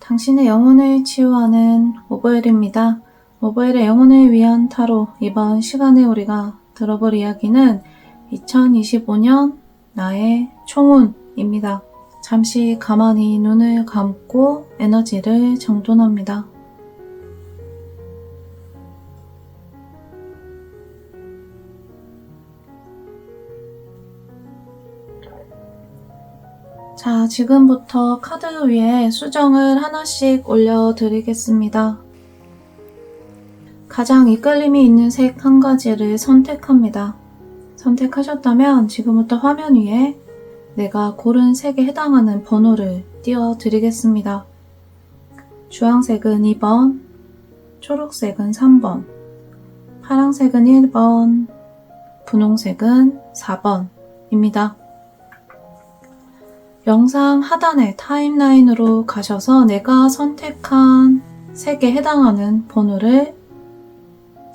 당신의 영혼을 치유하는 오버엘입니다. 오버엘의 영혼을 위한 타로. 이번 시간에 우리가 들어볼 이야기는 2025년 나의 총운입니다. 잠시 가만히 눈을 감고 에너지를 정돈합니다. 자, 지금부터 카드 위에 수정을 하나씩 올려드리겠습니다. 가장 이끌림이 있는 색 한 가지를 선택합니다. 선택하셨다면 지금부터 화면 위에 내가 고른 색에 해당하는 번호를 띄워드리겠습니다. 주황색은 2번, 초록색은 3번, 파랑색은 1번, 분홍색은 4번입니다. 영상 하단의 타임라인으로 가셔서 내가 선택한 색에 해당하는 번호를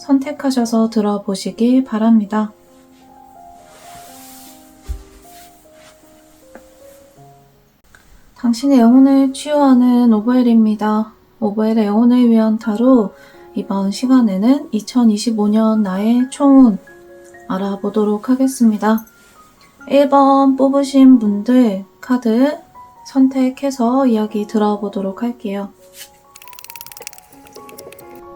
선택하셔서 들어보시기 바랍니다. 당신의 영혼을 치유하는 오버엘입니다. 오버엘의 영혼을 위한 타로. 이번 시간에는 2025년 나의 총운 알아보도록 하겠습니다. 1번 뽑으신 분들 카드 선택해서 이야기 들어보도록 할게요.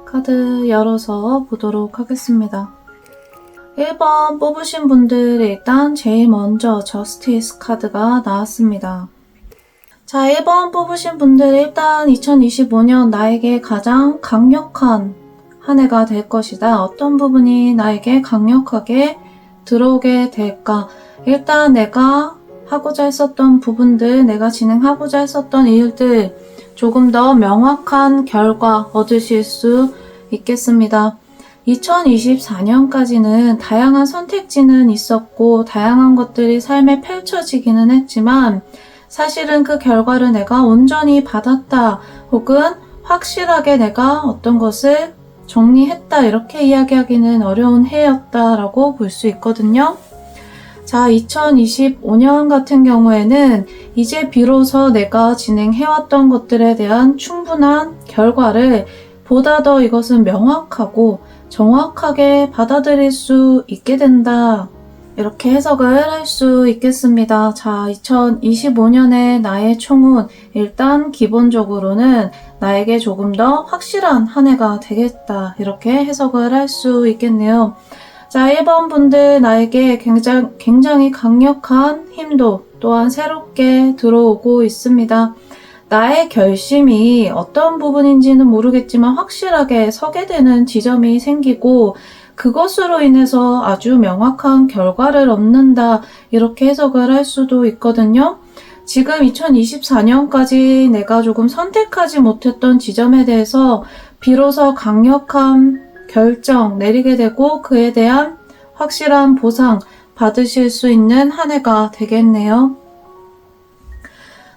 카드 열어서 보도록 하겠습니다. 1번 뽑으신 분들 일단 제일 먼저 저스티스 카드가 나왔습니다. 자, 1번 뽑으신 분들 일단 2025년 나에게 가장 강력한 한 해가 될 것이다. 어떤 부분이 나에게 강력하게 들어오게 될까? 일단 내가 하고자 했었던 부분들, 내가 진행하고자 했었던 일들 조금 더 명확한 결과 얻으실 수 있겠습니다. 2024년까지는 다양한 선택지는 있었고 다양한 것들이 삶에 펼쳐지기는 했지만 사실은 그 결과를 내가 온전히 받았다 혹은 확실하게 내가 어떤 것을 정리했다 이렇게 이야기하기는 어려운 해였다라고 볼 수 있거든요. 자, 2025년 같은 경우에는 이제 비로소 내가 진행해왔던 것들에 대한 충분한 결과를 보다 더 이것은 명확하고 정확하게 받아들일 수 있게 된다. 이렇게 해석을 할 수 있겠습니다. 자, 2025년의 나의 총운. 일단 기본적으로는 나에게 조금 더 확실한 한 해가 되겠다. 이렇게 해석을 할 수 있겠네요. 자, 1번 분들 나에게 굉장히 강력한 힘도 또한 새롭게 들어오고 있습니다. 나의 결심이 어떤 부분인지는 모르겠지만 확실하게 서게 되는 지점이 생기고 그것으로 인해서 아주 명확한 결과를 얻는다. 이렇게 해석을 할 수도 있거든요. 지금 2024년까지 내가 조금 선택하지 못했던 지점에 대해서 비로소 강력한 결정 내리게 되고 그에 대한 확실한 보상 받으실 수 있는 한 해가 되겠네요.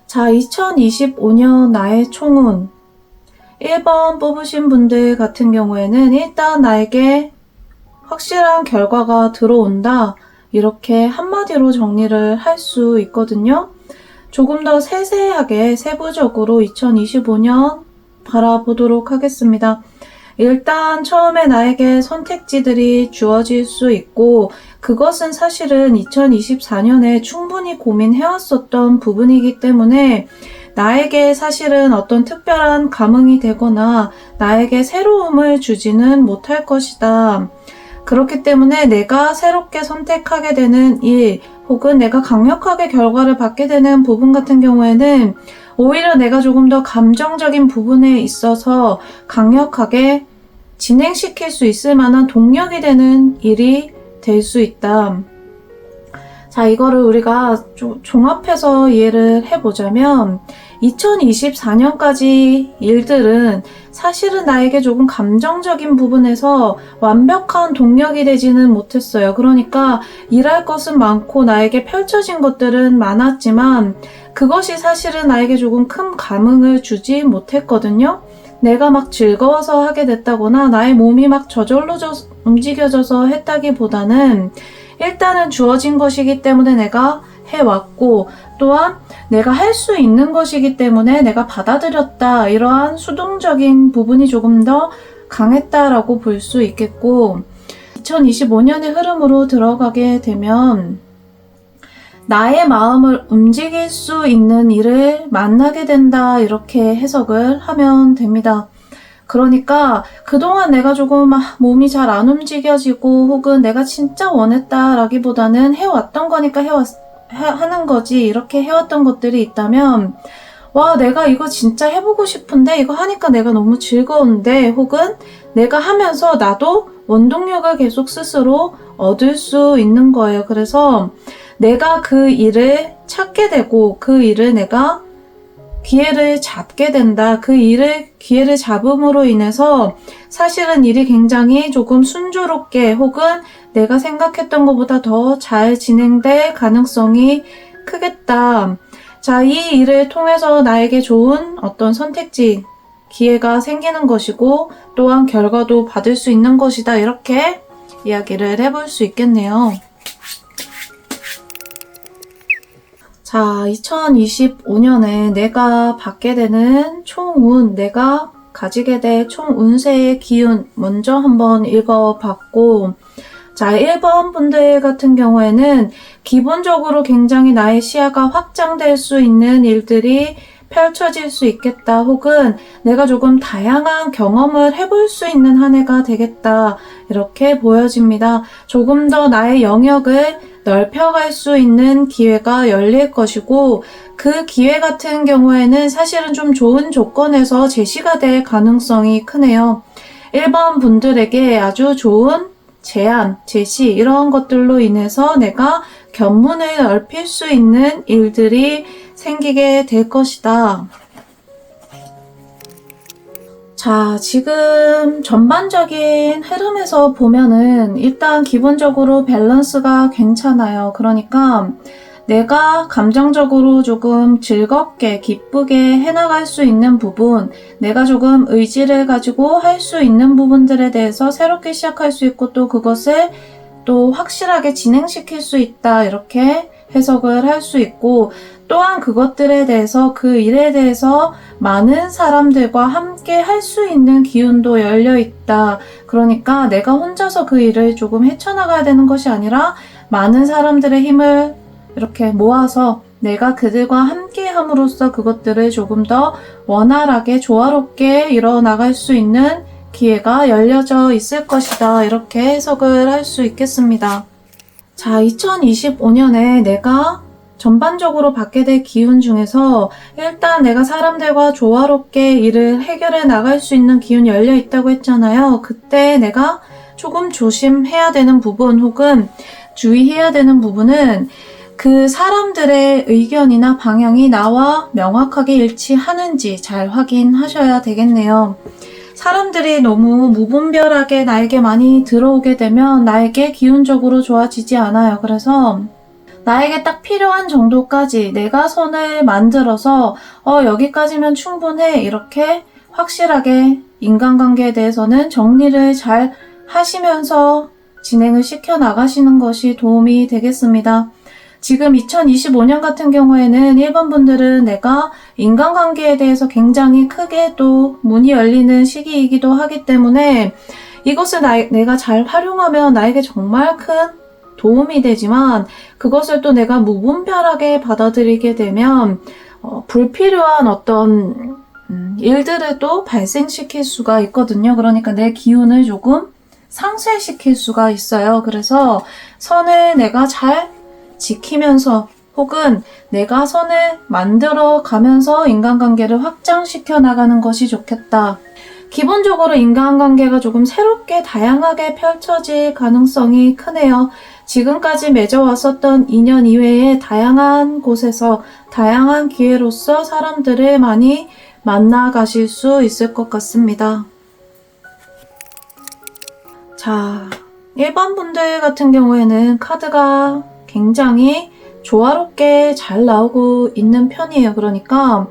자, 2025년 나의 총운. 1번 뽑으신 분들 같은 경우에는 일단 나에게 확실한 결과가 들어온다. 이렇게 한마디로 정리를 할 수 있거든요. 조금 더 세세하게 세부적으로 2025년 바라보도록 하겠습니다. 일단 처음에 나에게 선택지들이 주어질 수 있고 그것은 사실은 2024년에 충분히 고민해왔었던 부분이기 때문에 나에게 사실은 어떤 특별한 감흥이 되거나 나에게 새로움을 주지는 못할 것이다. 그렇기 때문에 내가 새롭게 선택하게 되는 일 혹은 내가 강력하게 결과를 받게 되는 부분 같은 경우에는 오히려 내가 조금 더 감정적인 부분에 있어서 강력하게 진행시킬 수 있을 만한 동력이 되는 일이 될 수 있다. 자, 이거를 우리가 좀 종합해서 이해를 해보자면 2024년까지 일들은 사실은 나에게 조금 감정적인 부분에서 완벽한 동력이 되지는 못했어요. 그러니까 일할 것은 많고 나에게 펼쳐진 것들은 많았지만 그것이 사실은 나에게 조금 큰 감흥을 주지 못했거든요. 내가 막 즐거워서 하게 됐다거나 나의 몸이 막 저절로 움직여져서 했다기보다는 일단은 주어진 것이기 때문에 내가 해왔고, 또한 내가 할 수 있는 것이기 때문에 내가 받아들였다. 이러한 수동적인 부분이 조금 더 강했다라고 볼 수 있겠고, 2025년의 흐름으로 들어가게 되면 나의 마음을 움직일 수 있는 일을 만나게 된다, 이렇게 해석을 하면 됩니다. 그러니까 그동안 내가 조금 몸이 잘 안 움직여지고 혹은 내가 진짜 원했다라기보다는 해왔던 거니까 하는 거지, 이렇게 해왔던 것들이 있다면, 와, 내가 이거 진짜 해보고 싶은데, 이거 하니까 내가 너무 즐거운데, 혹은 내가 하면서 나도 원동력을 계속 스스로 얻을 수 있는 거예요. 그래서 내가 그 일을 찾게 되고, 그 일을 내가 기회를 잡게 된다. 그 기회를 잡음으로 인해서 사실은 일이 굉장히 조금 순조롭게 혹은 내가 생각했던 것보다 더 잘 진행될 가능성이 크겠다. 자, 이 일을 통해서 나에게 좋은 어떤 선택지, 기회가 생기는 것이고, 또한 결과도 받을 수 있는 것이다. 이렇게 이야기를 해볼 수 있겠네요. 자, 2025년에 내가 받게 되는 총운, 내가 가지게 될 총운세의 기운 먼저 한번 읽어봤고, 자, 1번 분들 같은 경우에는 기본적으로 굉장히 나의 시야가 확장될 수 있는 일들이 펼쳐질 수 있겠다, 혹은 내가 조금 다양한 경험을 해볼 수 있는 한 해가 되겠다, 이렇게 보여집니다. 조금 더 나의 영역을 넓혀갈 수 있는 기회가 열릴 것이고, 그 기회 같은 경우에는 사실은 좀 좋은 조건에서 제시가 될 가능성이 크네요. 1번 분들에게 아주 좋은 제안, 제시, 이런 것들로 인해서 내가 견문을 넓힐 수 있는 일들이 생기게 될 것이다. 자, 지금 전반적인 흐름에서 보면은 일단 기본적으로 밸런스가 괜찮아요. 그러니까 내가 감정적으로 조금 즐겁게 기쁘게 해나갈 수 있는 부분, 내가 조금 의지를 가지고 할 수 있는 부분들에 대해서 새롭게 시작할 수 있고, 또 그것을 또 확실하게 진행시킬 수 있다, 이렇게 해석을 할 수 있고, 또한 그것들에 대해서, 그 일에 대해서 많은 사람들과 함께 할 수 있는 기운도 열려 있다. 그러니까 내가 혼자서 그 일을 조금 헤쳐나가야 되는 것이 아니라 많은 사람들의 힘을 이렇게 모아서 내가 그들과 함께 함으로써 그것들을 조금 더 원활하게 조화롭게 이뤄나갈 수 있는 기회가 열려져 있을 것이다. 이렇게 해석을 할 수 있겠습니다. 자, 2025년에 내가 전반적으로 받게 될 기운 중에서 일단 내가 사람들과 조화롭게 일을 해결해 나갈 수 있는 기운이 열려 있다고 했잖아요. 그때 내가 조금 조심해야 되는 부분 혹은 주의해야 되는 부분은 그 사람들의 의견이나 방향이 나와 명확하게 일치하는지 잘 확인하셔야 되겠네요. 사람들이 너무 무분별하게 나에게 많이 들어오게 되면 나에게 기운적으로 좋아지지 않아요. 그래서 나에게 딱 필요한 정도까지 내가 선을 만들어서 여기까지면 충분해, 이렇게 확실하게 인간관계에 대해서는 정리를 잘 하시면서 진행을 시켜 나가시는 것이 도움이 되겠습니다. 지금 2025년 같은 경우에는 1번 분들은 내가 인간관계에 대해서 굉장히 크게 또 문이 열리는 시기이기도 하기 때문에 이것을 내가 잘 활용하면 나에게 정말 큰 도움이 되지만, 그것을 또 내가 무분별하게 받아들이게 되면 불필요한 어떤 일들을 또 발생시킬 수가 있거든요. 그러니까 내 기운을 조금 상쇄시킬 수가 있어요. 그래서 선을 내가 잘 지키면서 혹은 내가 선을 만들어 가면서 인간관계를 확장시켜 나가는 것이 좋겠다. 기본적으로 인간관계가 조금 새롭게 다양하게 펼쳐질 가능성이 크네요. 지금까지 맺어왔었던 인연 이외에 다양한 곳에서 다양한 기회로서 사람들을 많이 만나가실 수 있을 것 같습니다. 자, 1번 분들 같은 경우에는 카드가 굉장히 조화롭게 잘 나오고 있는 편이에요. 그러니까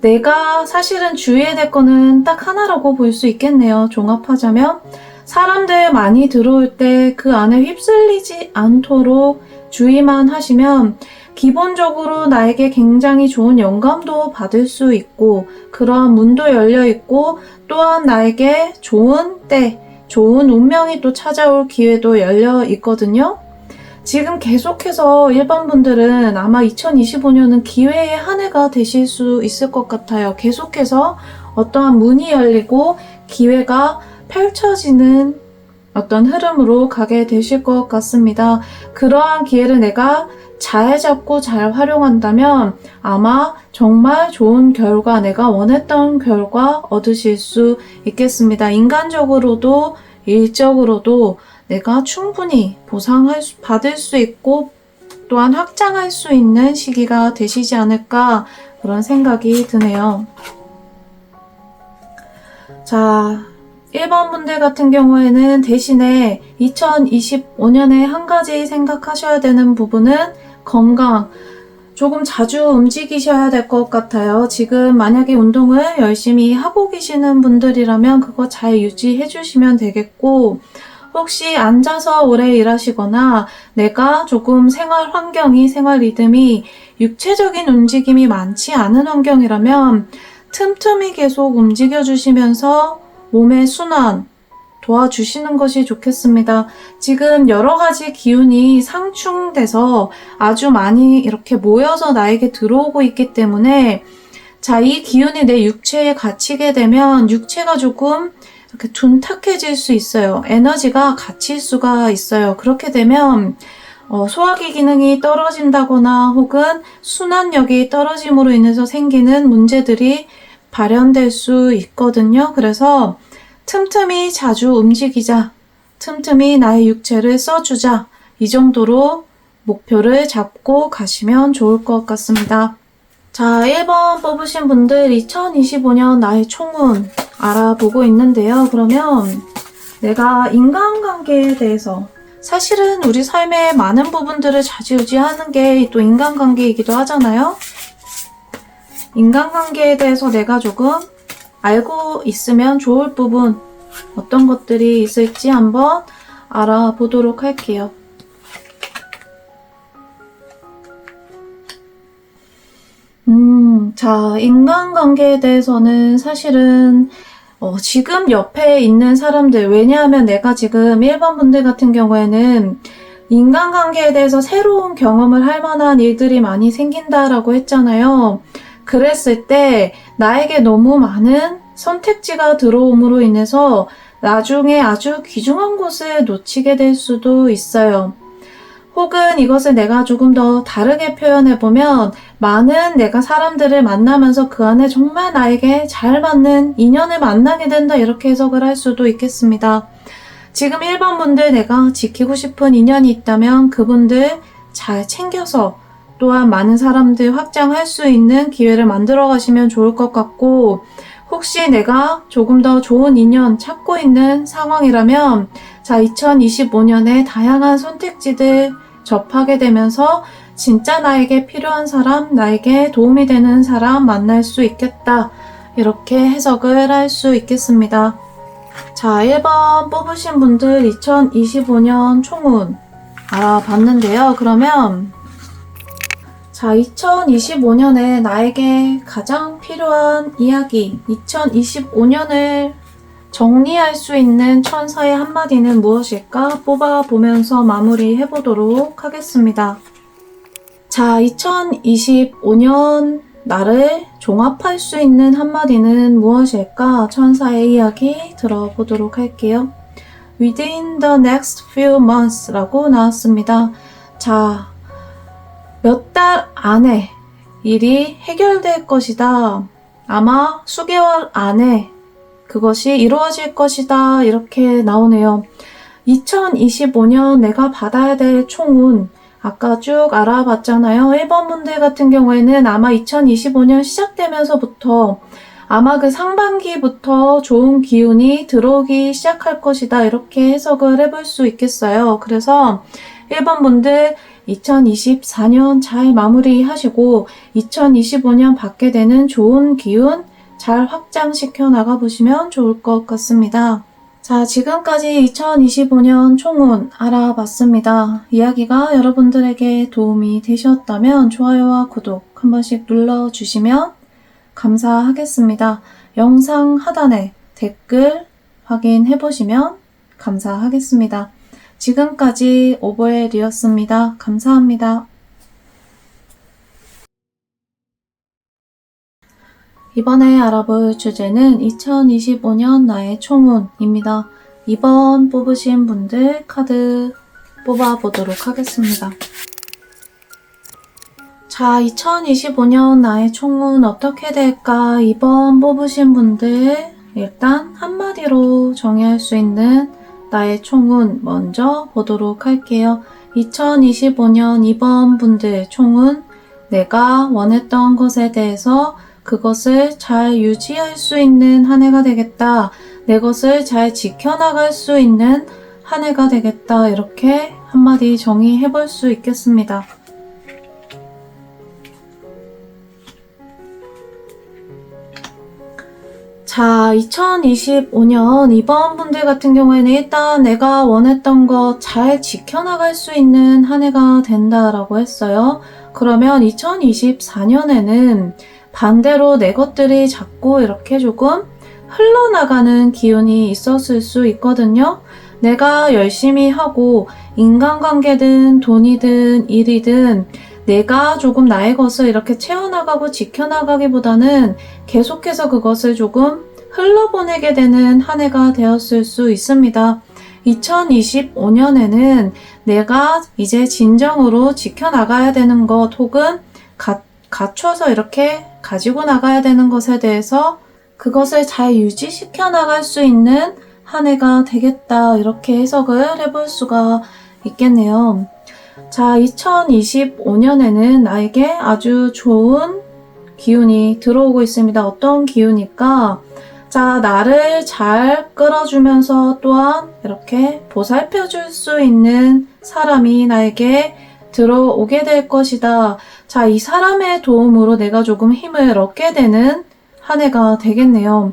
내가 사실은 주의해야 될 거는 딱 하나라고 볼 수 있겠네요. 종합하자면 사람들 많이 들어올 때 그 안에 휩쓸리지 않도록 주의만 하시면 기본적으로 나에게 굉장히 좋은 영감도 받을 수 있고 그러한 문도 열려 있고 또한 나에게 좋은 때, 좋은 운명이 또 찾아올 기회도 열려 있거든요. 지금 계속해서 일반 분들은 아마 2025년은 기회의 한 해가 되실 수 있을 것 같아요. 계속해서 어떠한 문이 열리고 기회가 펼쳐지는 어떤 흐름으로 가게 되실 것 같습니다. 그러한 기회를 내가 잘 잡고 잘 활용한다면 아마 정말 좋은 결과, 내가 원했던 결과 얻으실 수 있겠습니다. 인간적으로도 일적으로도 내가 충분히 받을 수 있고 또한 확장할 수 있는 시기가 되시지 않을까 그런 생각이 드네요. 자, 1번 분들 같은 경우에는 대신에 2025년에 한 가지 생각하셔야 되는 부분은 건강. 조금 자주 움직이셔야 될 것 같아요. 지금 만약에 운동을 열심히 하고 계시는 분들이라면 그거 잘 유지해 주시면 되겠고, 혹시 앉아서 오래 일하시거나 내가 조금 생활 환경이, 생활 리듬이 육체적인 움직임이 많지 않은 환경이라면 틈틈이 계속 움직여 주시면서 몸의 순환 도와주시는 것이 좋겠습니다. 지금 여러 가지 기운이 상충돼서 아주 많이 이렇게 모여서 나에게 들어오고 있기 때문에 자, 이 기운이 내 육체에 갇히게 되면 육체가 조금 이렇게 둔탁해질 수 있어요. 에너지가 갇힐 수가 있어요. 그렇게 되면 소화기 기능이 떨어진다거나 혹은 순환력이 떨어짐으로 인해서 생기는 문제들이 발현될 수 있거든요. 그래서 틈틈이 자주 움직이자, 틈틈이 나의 육체를 써주자, 이 정도로 목표를 잡고 가시면 좋을 것 같습니다. 자, 1번 뽑으신 분들 2025년 나의 총운 알아보고 있는데요. 그러면 내가 인간관계에 대해서 사실은 우리 삶의 많은 부분들을 좌지우지하는 게 또 인간관계이기도 하잖아요. 인간관계에 대해서 내가 조금 알고 있으면 좋을 부분 어떤 것들이 있을지 한번 알아보도록 할게요. 자, 인간관계에 대해서는 사실은 지금 옆에 있는 사람들, 왜냐하면 내가 지금 1번 분들 같은 경우에는 인간관계에 대해서 새로운 경험을 할 만한 일들이 많이 생긴다라고 했잖아요. 그랬을 때 나에게 너무 많은 선택지가 들어옴으로 인해서 나중에 아주 귀중한 곳을 놓치게 될 수도 있어요. 혹은 이것을 내가 조금 더 다르게 표현해보면 많은 내가 사람들을 만나면서 그 안에 정말 나에게 잘 맞는 인연을 만나게 된다 이렇게 해석을 할 수도 있겠습니다. 지금 1번 분들 내가 지키고 싶은 인연이 있다면 그분들 잘 챙겨서 또한 많은 사람들 확장할 수 있는 기회를 만들어 가시면 좋을 것 같고 혹시 내가 조금 더 좋은 인연 찾고 있는 상황이라면 자 2025년에 다양한 선택지들 접하게 되면서 진짜 나에게 필요한 사람, 나에게 도움이 되는 사람 만날 수 있겠다. 이렇게 해석을 할 수 있겠습니다. 자, 1번 뽑으신 분들 2025년 총운 알아봤는데요. 그러면 자, 2025년에 나에게 가장 필요한 이야기, 2025년을 정리할 수 있는 천사의 한마디는 무엇일까 뽑아보면서 마무리해보도록 하겠습니다. 자, 2025년 나를 종합할 수 있는 한마디는 무엇일까? 천사의 이야기 들어보도록 할게요. Within the next few months 라고 나왔습니다. 자, 몇 달 안에 일이 해결될 것이다. 아마 수개월 안에 그것이 이루어질 것이다. 이렇게 나오네요. 2025년 내가 받아야 될 총운 아까 쭉 알아봤잖아요. 1번 분들 같은 경우에는 아마 2025년 시작되면서부터 아마 그 상반기부터 좋은 기운이 들어오기 시작할 것이다. 이렇게 해석을 해볼 수 있겠어요. 그래서 1번 분들 2024년 잘 마무리하시고 2025년 받게 되는 좋은 기운 잘 확장시켜 나가보시면 좋을 것 같습니다. 자, 지금까지 2025년 총운 알아봤습니다. 이야기가 여러분들에게 도움이 되셨다면 좋아요와 구독 한 번씩 눌러주시면 감사하겠습니다. 영상 하단에 댓글 확인해 보시면 감사하겠습니다. 지금까지 오보엘이었습니다. 감사합니다. 이번에 알아볼 주제는 2025년 나의 총운입니다. 2번 뽑으신 분들 카드 뽑아보도록 하겠습니다. 자, 2025년 나의 총운 어떻게 될까? 2번 뽑으신 분들 일단 한마디로 정의할 수 있는 나의 총운 먼저 보도록 할게요. 2025년 2번 분들 총운, 내가 원했던 것에 대해서 그것을 잘 유지할 수 있는 한 해가 되겠다. 내 것을 잘 지켜나갈 수 있는 한 해가 되겠다. 이렇게 한마디 정의해 볼 수 있겠습니다. 자, 2025년 이번 분들 같은 경우에는 일단 내가 원했던 것 잘 지켜나갈 수 있는 한 해가 된다라고 했어요. 그러면 2024년에는 반대로 내 것들이 자꾸 이렇게 조금 흘러나가는 기운이 있었을 수 있거든요. 내가 열심히 하고 인간관계든 돈이든 일이든 내가 조금 나의 것을 이렇게 채워나가고 지켜나가기보다는 계속해서 그것을 조금 흘러보내게 되는 한 해가 되었을 수 있습니다. 2025년에는 내가 이제 진정으로 지켜나가야 되는 것 혹은 갖춰서 이렇게 가지고 나가야 되는 것에 대해서 그것을 잘 유지시켜 나갈 수 있는 한 해가 되겠다. 이렇게 해석을 해볼 수가 있겠네요. 자, 2025년에는 나에게 아주 좋은 기운이 들어오고 있습니다. 어떤 기운일까? 자, 나를 잘 끌어주면서 또한 이렇게 보살펴줄 수 있는 사람이 나에게 들어오게 될 것이다. 자, 이 사람의 도움으로 내가 조금 힘을 얻게 되는 한 해가 되겠네요.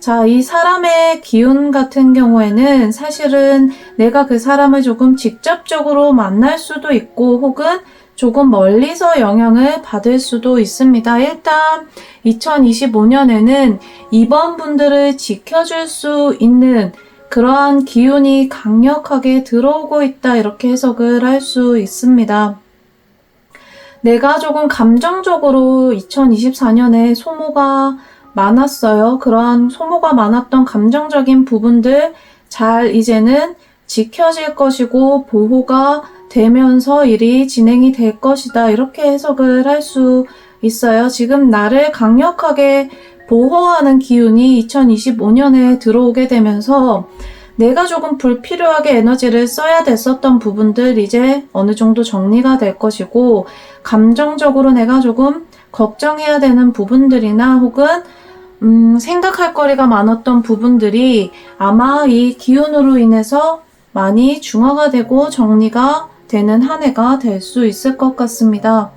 자, 이 사람의 기운 같은 경우에는 사실은 내가 그 사람을 조금 직접적으로 만날 수도 있고 혹은 조금 멀리서 영향을 받을 수도 있습니다. 일단 2025년에는 이번 분들을 지켜줄 수 있는 그러한 기운이 강력하게 들어오고 있다. 이렇게 해석을 할 수 있습니다. 내가 조금 감정적으로 2024년에 소모가 많았어요. 그러한 소모가 많았던 감정적인 부분들 잘 이제는 지켜질 것이고 보호가 되면서 일이 진행이 될 것이다. 이렇게 해석을 할 수 있어요. 지금 나를 강력하게 보호하는 기운이 2025년에 들어오게 되면서 내가 조금 불필요하게 에너지를 써야 됐었던 부분들 이제 어느 정도 정리가 될 것이고 감정적으로 내가 조금 걱정해야 되는 부분들이나 혹은 생각할 거리가 많았던 부분들이 아마 이 기운으로 인해서 많이 중화가 되고 정리가 되는 한 해가 될 수 있을 것 같습니다.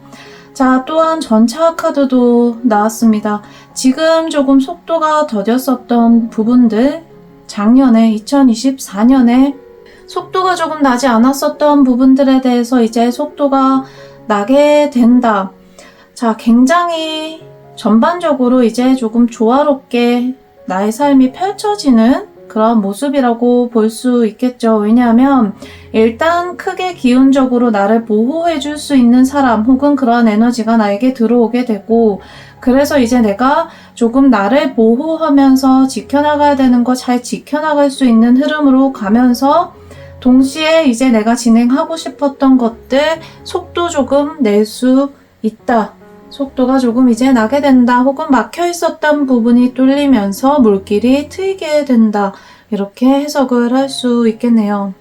자, 또한 전차 카드도 나왔습니다. 지금 조금 속도가 더뎠었던 부분들 작년에 2024년에 속도가 조금 나지 않았었던 부분들에 대해서 이제 속도가 나게 된다. 자, 굉장히 전반적으로 이제 조금 조화롭게 나의 삶이 펼쳐지는 그런 모습이라고 볼 수 있겠죠. 왜냐하면 일단 크게 기운적으로 나를 보호해 줄 수 있는 사람 혹은 그러한 에너지가 나에게 들어오게 되고 그래서 이제 내가 조금 나를 보호하면서 지켜나가야 되는 거 잘 지켜나갈 수 있는 흐름으로 가면서 동시에 이제 내가 진행하고 싶었던 것들 속도 조금 낼 수 있다. 속도가 조금 이제 나게 된다. 혹은 막혀 있었던 부분이 뚫리면서 물길이 트이게 된다. 이렇게 해석을 할 수 있겠네요.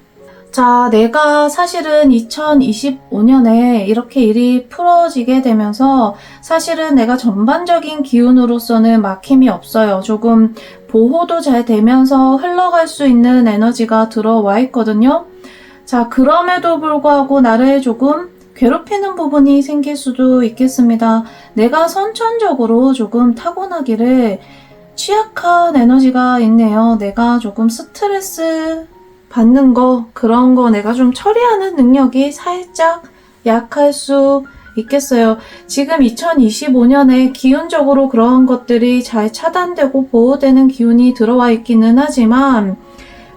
자, 내가 사실은 2025년에 이렇게 일이 풀어지게 되면서 사실은 내가 전반적인 기운으로서는 막힘이 없어요. 조금 보호도 잘 되면서 흘러갈 수 있는 에너지가 들어와 있거든요. 자, 그럼에도 불구하고 나를 조금 괴롭히는 부분이 생길 수도 있겠습니다. 내가 선천적으로 조금 타고나기를 취약한 에너지가 있네요. 내가 조금 스트레스 받는 거, 그런 거 내가 좀 처리하는 능력이 살짝 약할 수 있겠어요. 지금 2025년에 기운적으로 그런 것들이 잘 차단되고 보호되는 기운이 들어와 있기는 하지만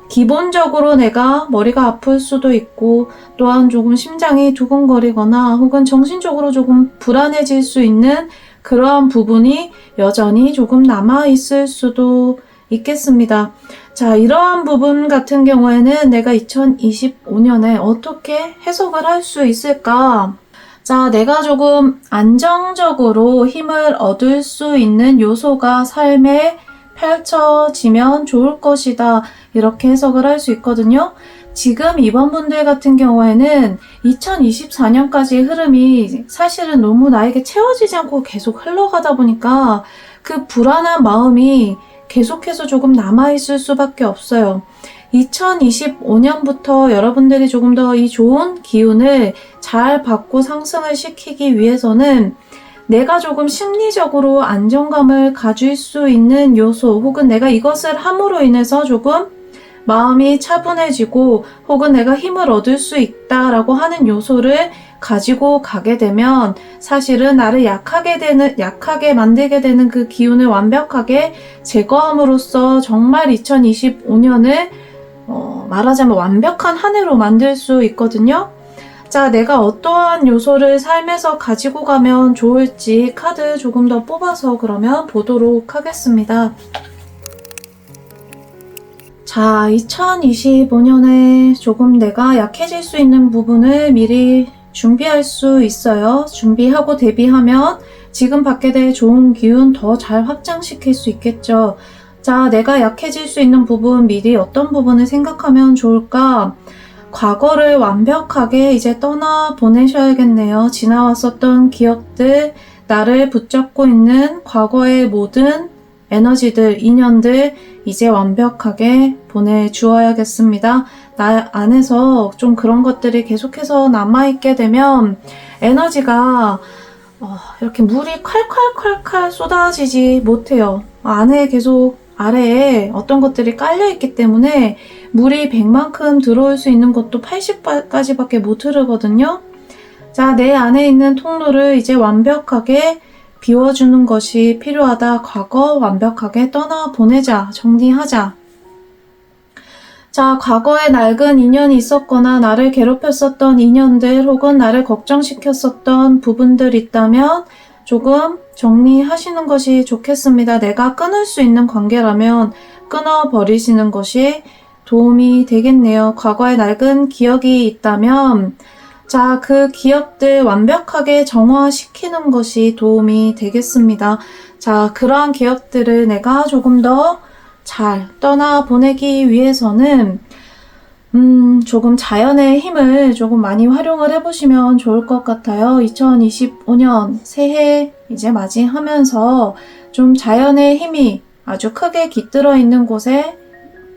기본적으로 내가 머리가 아플 수도 있고 또한 조금 심장이 두근거리거나 혹은 정신적으로 조금 불안해질 수 있는 그러한 부분이 여전히 조금 남아있을 수도 있겠습니다. 자, 이러한 부분 같은 경우에는 내가 2025년에 어떻게 해석을 할 수 있을까? 자, 내가 조금 안정적으로 힘을 얻을 수 있는 요소가 삶에 펼쳐지면 좋을 것이다. 이렇게 해석을 할 수 있거든요. 지금 이번 분들 같은 경우에는 2024년까지의 흐름이 사실은 너무 나에게 채워지지 않고 계속 흘러가다 보니까 그 불안한 마음이 계속해서 조금 남아있을 수밖에 없어요. 2025년부터 여러분들이 조금 더 이 좋은 기운을 잘 받고 상승을 시키기 위해서는 내가 조금 심리적으로 안정감을 가질 수 있는 요소 혹은 내가 이것을 함으로 인해서 조금 마음이 차분해지고 혹은 내가 힘을 얻을 수 있다라고 하는 요소를 가지고 가게 되면 사실은 나를 약하게 만들게 되는 그 기운을 완벽하게 제거함으로써 정말 2025년을 말하자면 완벽한 한 해로 만들 수 있거든요. 자, 내가 어떠한 요소를 삶에서 가지고 가면 좋을지 카드 조금 더 뽑아서 그러면 보도록 하겠습니다. 자, 2025년에 조금 내가 약해질 수 있는 부분을 미리 준비할 수 있어요. 준비하고 대비하면 지금 받게 될 좋은 기운 더 잘 확장시킬 수 있겠죠. 자, 내가 약해질 수 있는 부분 미리 어떤 부분을 생각하면 좋을까? 과거를 완벽하게 이제 떠나 보내셔야겠네요. 지나왔었던 기억들, 나를 붙잡고 있는 과거의 모든 에너지들, 인연들 이제 완벽하게 보내주어야겠습니다. 나 안에서 좀 그런 것들이 계속해서 남아있게 되면 에너지가 이렇게 물이 콸콸콸콸 쏟아지지 못해요. 안에 계속 아래에 어떤 것들이 깔려있기 때문에 물이 100만큼 들어올 수 있는 것도 80까지밖에 못 흐르거든요. 자, 내 안에 있는 통로를 이제 완벽하게 비워주는 것이 필요하다. 과거 완벽하게 떠나보내자. 정리하자. 자, 과거에 낡은 인연이 있었거나 나를 괴롭혔었던 인연들 혹은 나를 걱정시켰었던 부분들 있다면 조금 정리하시는 것이 좋겠습니다. 내가 끊을 수 있는 관계라면 끊어버리시는 것이 도움이 되겠네요. 과거에 낡은 기억이 있다면 자, 그 기억들 완벽하게 정화시키는 것이 도움이 되겠습니다. 자, 그러한 기억들을 내가 조금 더 잘 떠나보내기 위해서는 조금 자연의 힘을 조금 많이 활용을 해보시면 좋을 것 같아요. 2025년 새해 이제 맞이하면서 좀 자연의 힘이 아주 크게 깃들어 있는 곳에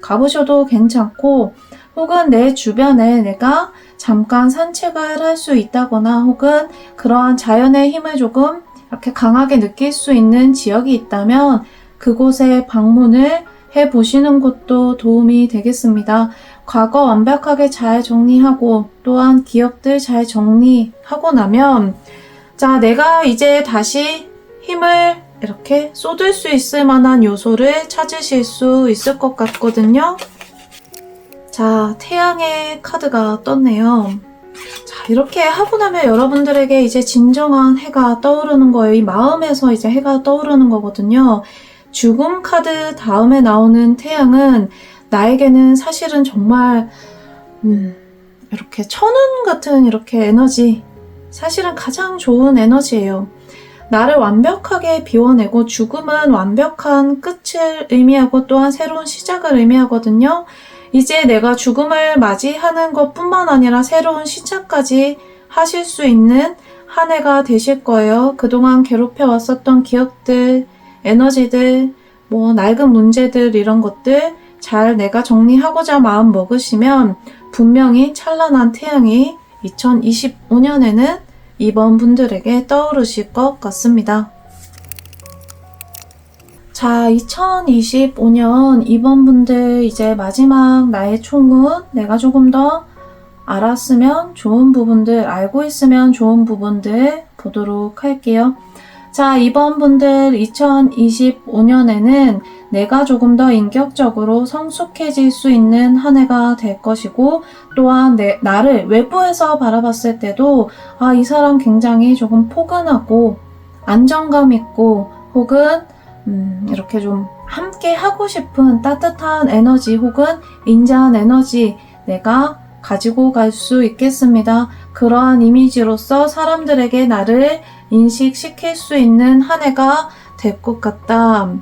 가보셔도 괜찮고 혹은 내 주변에 내가 잠깐 산책을 할 수 있다거나 혹은 그러한 자연의 힘을 조금 이렇게 강하게 느낄 수 있는 지역이 있다면 그곳에 방문을 해보시는 것도 도움이 되겠습니다. 과거 완벽하게 잘 정리하고 또한 기억들 잘 정리하고 나면 자, 내가 이제 다시 힘을 이렇게 쏟을 수 있을 만한 요소를 찾으실 수 있을 것 같거든요. 자, 태양의 카드가 떴네요. 자, 이렇게 하고 나면 여러분들에게 이제 진정한 해가 떠오르는 거예요. 이 마음에서 이제 해가 떠오르는 거거든요. 죽음 카드 다음에 나오는 태양은 나에게는 사실은 정말 이렇게 천운 같은 이렇게 에너지, 사실은 가장 좋은 에너지예요. 나를 완벽하게 비워내고 죽음은 완벽한 끝을 의미하고 또한 새로운 시작을 의미하거든요. 이제 내가 죽음을 맞이하는 것뿐만 아니라 새로운 시작까지 하실 수 있는 한 해가 되실 거예요. 그동안 괴롭혀 왔었던 기억들, 에너지들, 낡은 문제들 이런 것들 잘 내가 정리하고자 마음 먹으시면 분명히 찬란한 태양이 2025년에는 이번 분들에게 떠오르실 것 같습니다. 자, 2025년 이번 분들 이제 마지막 나의 총은 내가 조금 더 알았으면 좋은 부분들, 알고 있으면 좋은 부분들 보도록 할게요. 자, 이번 분들 2025년에는 내가 조금 더 인격적으로 성숙해질 수 있는 한 해가 될 것이고, 또한 나를 외부에서 바라봤을 때도 이 사람 굉장히 조금 포근하고 안정감 있고 혹은 이렇게 좀 함께 하고 싶은 따뜻한 에너지 혹은 인자한 에너지 내가 가지고 갈 수 있겠습니다. 그러한 이미지로서 사람들에게 나를 인식시킬 수 있는 한 해가 될 것 같다.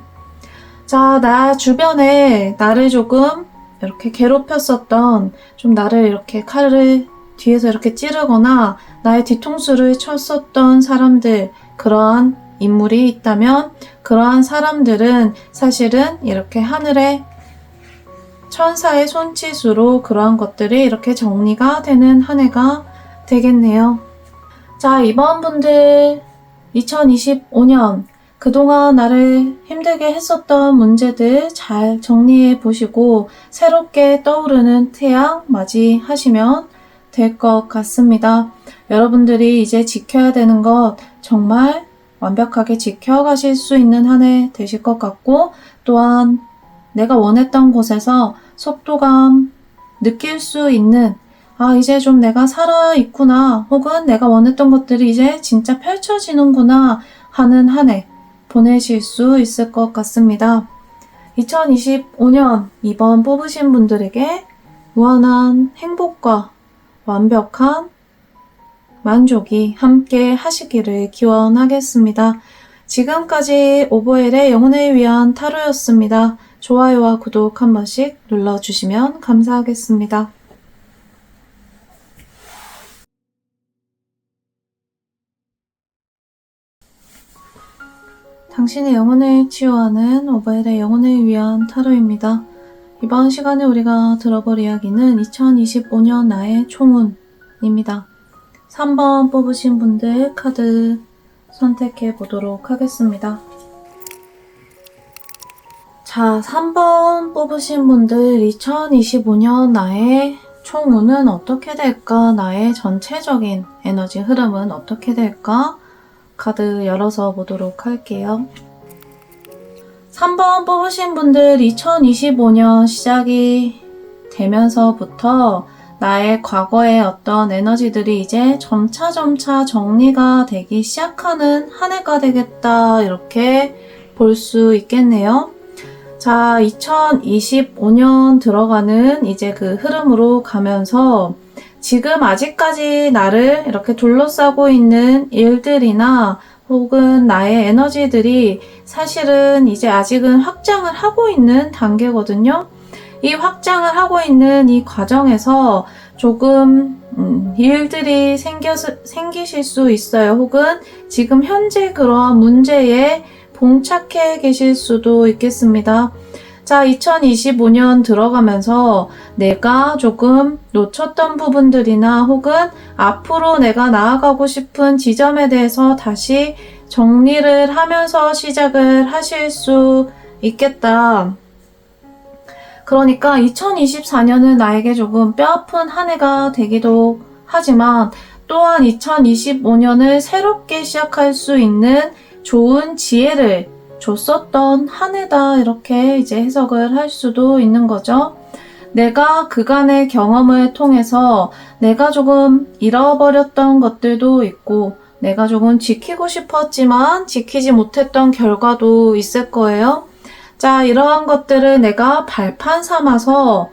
자, 나 주변에 나를 조금 이렇게 괴롭혔었던, 좀 나를 이렇게 칼을 뒤에서 이렇게 찌르거나 나의 뒤통수를 쳤었던 사람들, 그러한 인물이 있다면 그러한 사람들은 사실은 이렇게 하늘의 천사의 손짓으로 그러한 것들이 이렇게 정리가 되는 한 해가 되겠네요. 자, 이번 분들 2025년 그동안 나를 힘들게 했었던 문제들 잘 정리해 보시고 새롭게 떠오르는 태양 맞이하시면 될 것 같습니다. 여러분들이 이제 지켜야 되는 것 정말 완벽하게 지켜가실 수 있는 한 해 되실 것 같고, 또한 내가 원했던 곳에서 속도감 느낄 수 있는 이제 좀 내가 살아있구나 혹은 내가 원했던 것들이 이제 진짜 펼쳐지는구나 하는 한 해 보내실 수 있을 것 같습니다. 2025년 이번 뽑으신 분들에게 무한한 행복과 완벽한 만족이 함께 하시기를 기원하겠습니다. 지금까지 오보엘의 영혼을 위한 타로였습니다. 좋아요와 구독 한 번씩 눌러주시면 감사하겠습니다. 당신의 영혼을 치유하는 오보엘의 영혼을 위한 타로입니다. 이번 시간에 우리가 들어볼 이야기는 2025년 나의 총운입니다. 3번 뽑으신 분들 카드 선택해 보도록 하겠습니다. 자, 3번 뽑으신 분들 2025년 나의 총운은 어떻게 될까? 나의 전체적인 에너지 흐름은 어떻게 될까? 카드 열어서 보도록 할게요. 3번 뽑으신 분들 2025년 시작이 되면서부터 나의 과거의 어떤 에너지들이 이제 점차 정리가 되기 시작하는 한 해가 되겠다, 이렇게 볼 수 있겠네요. 자, 2025년 들어가는 이제 그 흐름으로 가면서 지금 아직까지 나를 이렇게 둘러싸고 있는 일들이나 혹은 나의 에너지들이 사실은 이제 아직은 확장을 하고 있는 단계거든요. 이 확장을 하고 있는 이 과정에서 조금 일들이 생기실 수 있어요. 혹은 지금 현재 그러한 문제에 봉착해 계실 수도 있겠습니다. 자, 2025년 들어가면서 내가 조금 놓쳤던 부분들이나 혹은 앞으로 내가 나아가고 싶은 지점에 대해서 다시 정리를 하면서 시작을 하실 수 있겠다. 그러니까 2024년은 나에게 조금 뼈아픈 한 해가 되기도 하지만 또한 2025년을 새롭게 시작할 수 있는 좋은 지혜를 줬었던 한 해다, 이렇게 이제 해석을 할 수도 있는 거죠. 내가 그간의 경험을 통해서 내가 조금 잃어버렸던 것들도 있고 내가 조금 지키고 싶었지만 지키지 못했던 결과도 있을 거예요. 자, 이러한 것들을 내가 발판 삼아서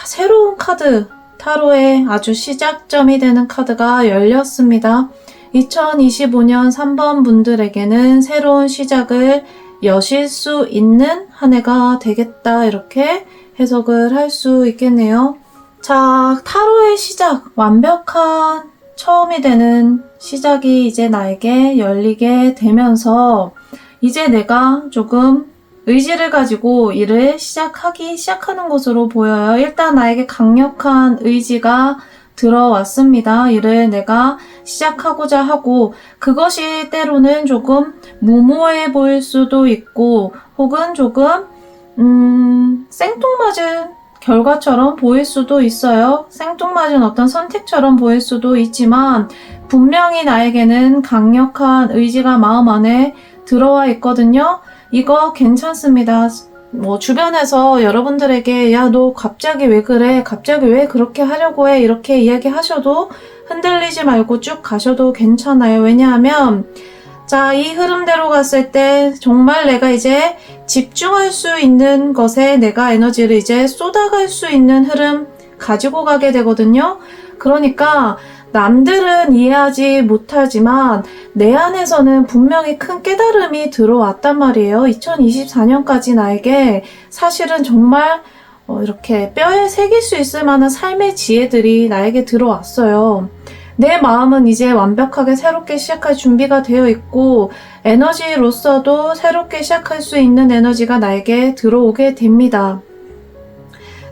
새로운 카드, 타로의 아주 시작점이 되는 카드가 열렸습니다. 2025년 3번 분들에게는 새로운 시작을 여실 수 있는 한 해가 되겠다, 이렇게 해석을 할 수 있겠네요. 자, 타로의 시작, 완벽한 처음이 되는 시작이 이제 나에게 열리게 되면서 이제 내가 조금 의지를 가지고 일을 시작하는 것으로 보여요. 일단 나에게 강력한 의지가 들어왔습니다. 일을 내가 시작하고자 하고 그것이 때로는 조금 무모해 보일 수도 있고 혹은 조금 생뚱맞은 결과처럼 보일 수도 있어요. 생뚱맞은 어떤 선택처럼 보일 수도 있지만 분명히 나에게는 강력한 의지가 마음 안에 들어와 있거든요. 이거 괜찮습니다. 뭐 주변에서 여러분들에게 야, 너 갑자기 왜 그래? 갑자기 왜 그렇게 하려고 해? 이렇게 이야기하셔도 흔들리지 말고 쭉 가셔도 괜찮아요. 왜냐하면 자, 이 흐름대로 갔을 때 정말 내가 이제 집중할 수 있는 것에 내가 에너지를 이제 쏟아갈 수 있는 흐름 가지고 가게 되거든요. 그러니까 남들은 이해하지 못하지만 내 안에서는 분명히 큰 깨달음이 들어왔단 말이에요. 2024년까지 나에게 사실은 정말 이렇게 뼈에 새길 수 있을 만한 삶의 지혜들이 나에게 들어왔어요. 내 마음은 이제 완벽하게 새롭게 시작할 준비가 되어 있고 에너지로서도 새롭게 시작할 수 있는 에너지가 나에게 들어오게 됩니다.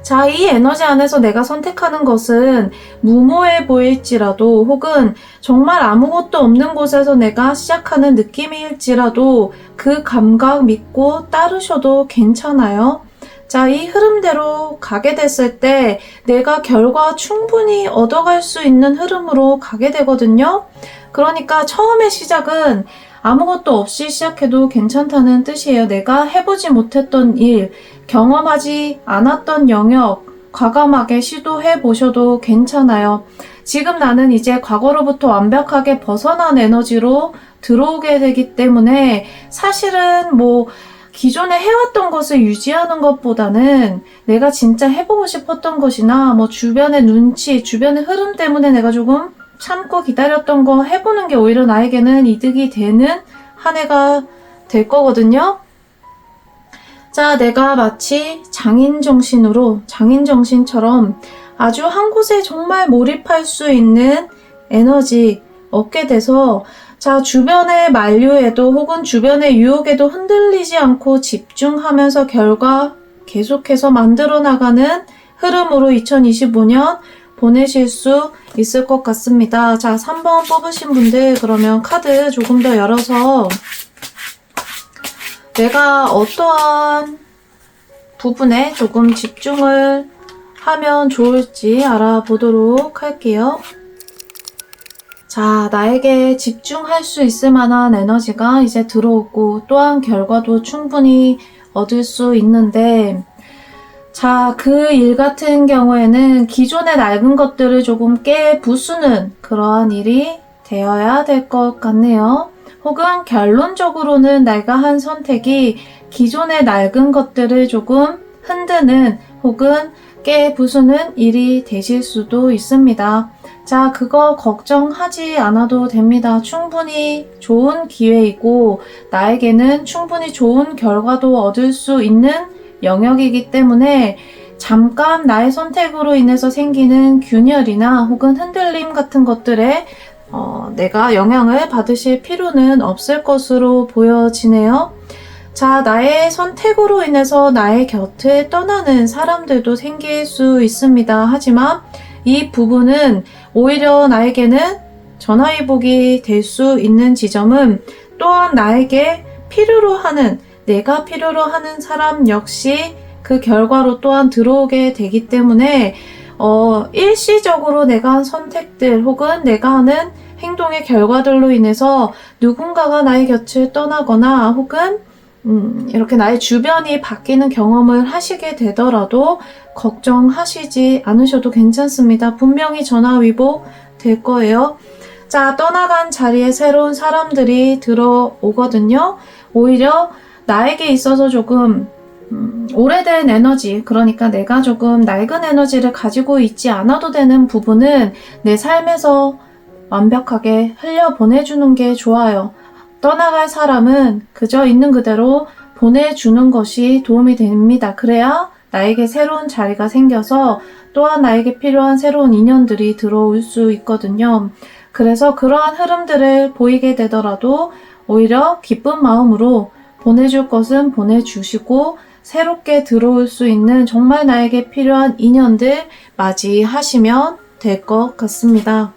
자, 이 에너지 안에서 내가 선택하는 것은 무모해 보일지라도 혹은 정말 아무것도 없는 곳에서 내가 시작하는 느낌일지라도 그 감각 믿고 따르셔도 괜찮아요. 자, 이 흐름대로 가게 됐을 때 내가 결과 충분히 얻어갈 수 있는 흐름으로 가게 되거든요. 그러니까 처음의 시작은 아무것도 없이 시작해도 괜찮다는 뜻이에요. 내가 해보지 못했던 일, 경험하지 않았던 영역, 과감하게 시도해 보셔도 괜찮아요. 지금 나는 이제 과거로부터 완벽하게 벗어난 에너지로 들어오게 되기 때문에 사실은 뭐 기존에 해왔던 것을 유지하는 것보다는 내가 진짜 해보고 싶었던 것이나 뭐 주변의 눈치, 주변의 흐름 때문에 내가 조금 참고 기다렸던 거 해보는 게 오히려 나에게는 이득이 되는 한 해가 될 거거든요. 자, 내가 마치 장인정신처럼 아주 한 곳에 정말 몰입할 수 있는 에너지 얻게 돼서 자, 주변의 만류에도 혹은 주변의 유혹에도 흔들리지 않고 집중하면서 결과 계속해서 만들어 나가는 흐름으로 2025년 보내실 수 있을 것 같습니다. 자, 3번 뽑으신 분들 그러면 카드 조금 더 열어서 내가 어떠한 부분에 조금 집중을 하면 좋을지 알아보도록 할게요. 자, 나에게 집중할 수 있을 만한 에너지가 이제 들어오고 또한 결과도 충분히 얻을 수 있는데 자, 그 일 같은 경우에는 기존의 낡은 것들을 조금 부수는 그러한 일이 되어야 될 것 같네요. 혹은 결론적으로는 내가 한 선택이 기존의 낡은 것들을 조금 흔드는 혹은 부수는 일이 되실 수도 있습니다. 자, 그거 걱정하지 않아도 됩니다. 충분히 좋은 기회이고 나에게는 충분히 좋은 결과도 얻을 수 있는 영역이기 때문에 잠깐 나의 선택으로 인해서 생기는 균열이나 혹은 흔들림 같은 것들에 내가 영향을 받으실 필요는 없을 것으로 보여지네요. 자, 나의 선택으로 인해서 나의 곁을 떠나는 사람들도 생길 수 있습니다. 하지만 이 부분은 오히려 나에게는 전화위복이 될 수 있는 지점은 또한 나에게 내가 필요로 하는 사람 역시 그 결과로 또한 들어오게 되기 때문에 일시적으로 내가 한 선택들 혹은 내가 하는 행동의 결과들로 인해서 누군가가 나의 곁을 떠나거나 혹은 이렇게 나의 주변이 바뀌는 경험을 하시게 되더라도 걱정하시지 않으셔도 괜찮습니다. 분명히 전화위복 될 거예요. 자, 떠나간 자리에 새로운 사람들이 들어오거든요. 오히려 나에게 있어서 조금 오래된 에너지, 그러니까 내가 조금 낡은 에너지를 가지고 있지 않아도 되는 부분은 내 삶에서 완벽하게 흘려보내주는 게 좋아요. 떠나갈 사람은 그저 있는 그대로 보내주는 것이 도움이 됩니다. 그래야 나에게 새로운 자리가 생겨서 또한 나에게 필요한 새로운 인연들이 들어올 수 있거든요. 그래서 그러한 흐름들을 보이게 되더라도 오히려 기쁜 마음으로 보내줄 것은 보내주시고 새롭게 들어올 수 있는 정말 나에게 필요한 인연들 맞이하시면 될 것 같습니다.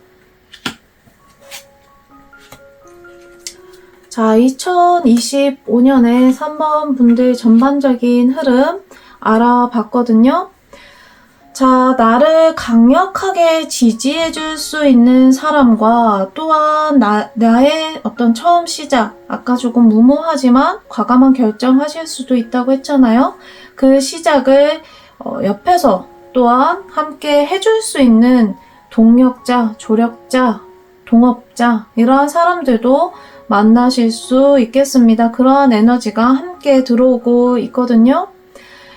자, 2025년에 3번 분들 전반적인 흐름 알아봤거든요. 자, 나를 강력하게 지지해줄 수 있는 사람과 또한 나의 어떤 처음 시작, 아까 조금 무모하지만 과감한 결정하실 수도 있다고 했잖아요. 그 시작을 옆에서 또한 함께 해줄 수 있는 동력자, 조력자, 동업자 이러한 사람들도 만나실 수 있겠습니다. 그러한 에너지가 함께 들어오고 있거든요.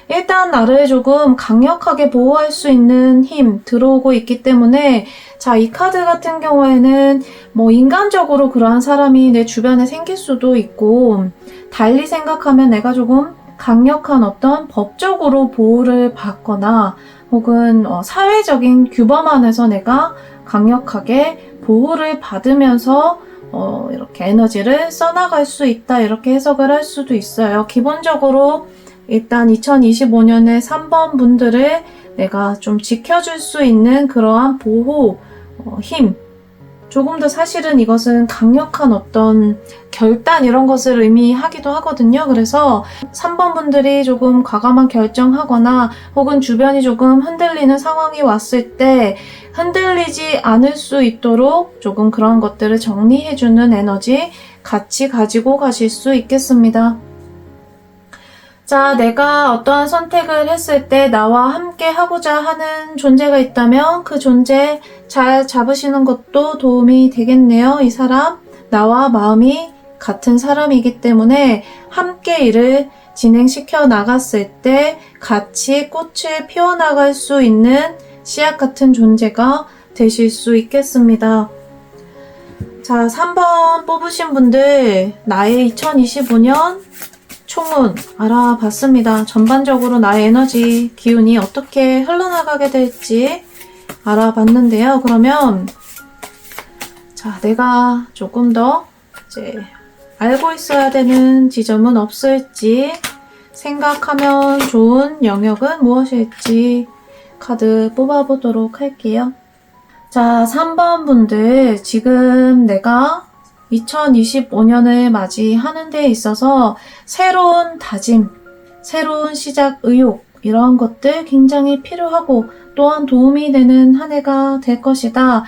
일단 나를 조금 강력하게 보호할 수 있는 힘 들어오고 있기 때문에 자, 이 카드 같은 경우에는 뭐 인간적으로 그러한 사람이 내 주변에 생길 수도 있고 달리 생각하면 내가 조금 강력한 어떤 법적으로 보호를 받거나 혹은 사회적인 규범 안에서 내가 강력하게 보호를 받으면서 이렇게 에너지를 써나갈 수 있다 이렇게 해석을 할 수도 있어요. 기본적으로 일단 2025년에 3번 분들을 내가 좀 지켜줄 수 있는 그러한 보호, 힘. 조금 더 사실은 이것은 강력한 어떤 결단 이런 것을 의미하기도 하거든요. 그래서 3번 분들이 조금 과감한 결정하거나 혹은 주변이 조금 흔들리는 상황이 왔을 때 흔들리지 않을 수 있도록 조금 그런 것들을 정리해주는 에너지 같이 가지고 가실 수 있겠습니다. 자, 내가 어떠한 선택을 했을 때 나와 함께 하고자 하는 존재가 있다면 그 존재 잘 잡으시는 것도 도움이 되겠네요. 이 사람, 나와 마음이 같은 사람이기 때문에 함께 일을 진행시켜 나갔을 때 같이 꽃을 피워나갈 수 있는 씨앗 같은 존재가 되실 수 있겠습니다. 자, 3번 뽑으신 분들, 나의 2025년 총운 알아봤습니다. 전반적으로 나의 에너지, 기운이 어떻게 흘러나가게 될지 알아봤는데요. 그러면 자, 내가 조금 더 이제 알고 있어야 되는 지점은 없을지 생각하면 좋은 영역은 무엇일지 카드 뽑아보도록 할게요. 자, 3번 분들 지금 내가 2025년을 맞이하는 데 있어서 새로운 다짐, 새로운 시작 의욕 이러한 것들 굉장히 필요하고 또한 도움이 되는 한 해가 될 것이다.